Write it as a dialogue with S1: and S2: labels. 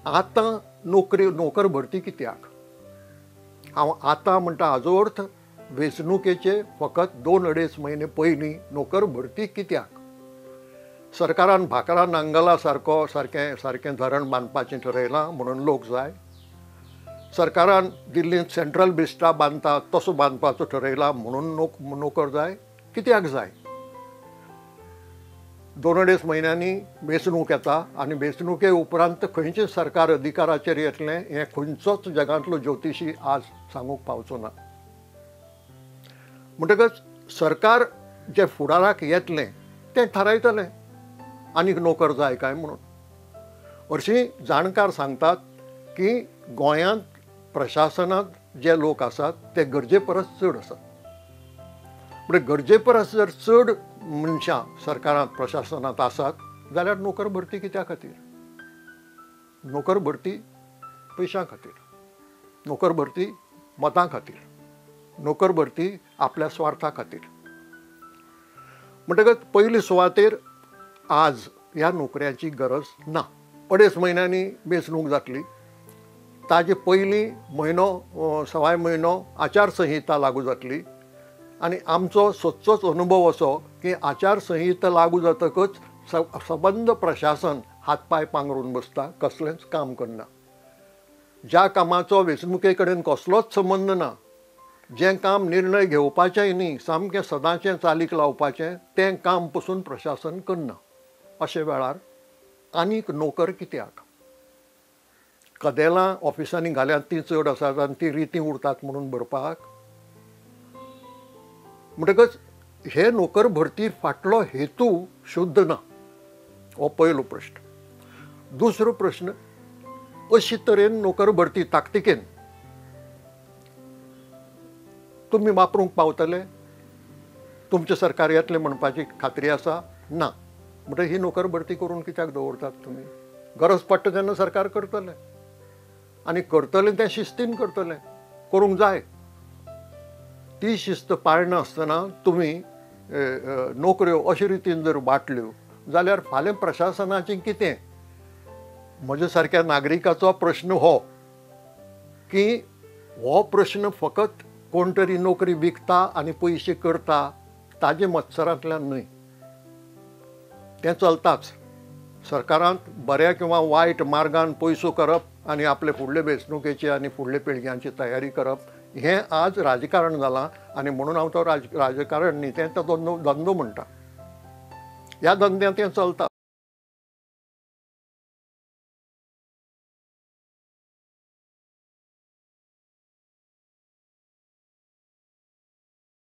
S1: आतां नोकर भरती कित्याक? हांव आतां म्हणटा हाजो अर्थ वेंचणुकेचे फकत 2-2.5 म्हयने पयलीं नोकर भरती कित्याक? सरकारान भाकरा नांगला सारकें धरण बांदपाचें ठरयलां म्हणून लोक जाय. सरकारान दिल्लींत सेंट्रल बिस्टा बांदता तसो बांदपाचो ठरयला म्हणून नोकर जाय. कित्याक जाय? 2-2.5 म्हयन्यांनी वेंचणूक येता आनी वेंचणुके उपरांत खंयचें सरकार अधिकाराचेर येतलें हें खंयचोच जगांतलो ज्योतिशी आज सांगूंक पावचो ना. म्हणटकच सरकार जे फुडाराक येतलें तें थारायतलें आनीक नोकर जाय काय म्हणून. हरशीं जाणकार सांगतात की गोंयांत प्रशासनांत जे लोक आसात ते गरजे परस चड आसात. म्हणजे गरजे परस जर चड मनशां सरकारांत प्रशासनांत आसात जाल्यार नोकर भरती कित्या खातीर? नोकर भरती पयशां खातीर, नोकर भरती मतां खातीर, नोकर भरती आपल्या स्वार्था खातीर. म्हणटकच पयली सुवातेर आज ह्या नोकऱ्याची गरज ना. 2.5 म्हयन्यांनी वेंचणूक जातली. ताजे पयलीं म्हयनो सवाय म्हयनो आचारसंहिता लागू जातली आनी आमचो सदचोच अनुभव असो की आचारसंहिता लागू जातकच सबंद प्रशासन हातपाय पांगरून बसता, कसलेंच काम करना. ज्या कामाचो वेंचणुके कडेन कसलोच संबंद ना, जें काम निर्णय घेवपाचेंय न्ही, सामकें सदांचें चालीक लावपाचें तें काम पसून प्रशासन करना. अशे वेळार आनीक नोकर कित्याक? कदेलां ऑफिसांनी घाल्यांत तीं चड आसात आनी तीं रितीं उरतात म्हणून भरपाक? म्हणटकच हे नोकर भरती फाटलो हेतू शुद्ध ना. हो पयलो प्रश्न. दुसरो प्रश्न, अशे तरेन नोकर भरती ताकतिकेन तुमी वापरूंक पावतले? तुमचें सरकार येतलें म्हणपाची खात्री आसा? ना. म्हणटकीर ही नोकर भरती करून कित्याक दवरतात तुमी? गरज पडटा तेन्ना सरकार करतलें आनी करतलें तें शिस्तीन करतलें, करूंक जाय. ती शिस्त पाळनासतना तुमी नोकऱ्यो अशे रितीन जर वांटल्यो जाल्यार फाल्यां प्रशासनाचें कितें? म्हज्या सारक्या नागरिकाचो प्रश्न हो की हो प्रश्न फकत कोण तरी नोकरी विकता आनी पयशे करता ताजे मत्सरांतल्यान न्हय. तें चलताच. सरकारांत बऱ्या किंवा वायट मार्गान पयसो करप आनी आपले फुडले वेंचणुकेची आनी फुडले पिळग्यांची तयारी करप हें आज राजकारण जालां आनी म्हणून हांव तो राजकारण न्ही तें तो धंदो म्हणटा. ह्या धंद्यांत तें चलता.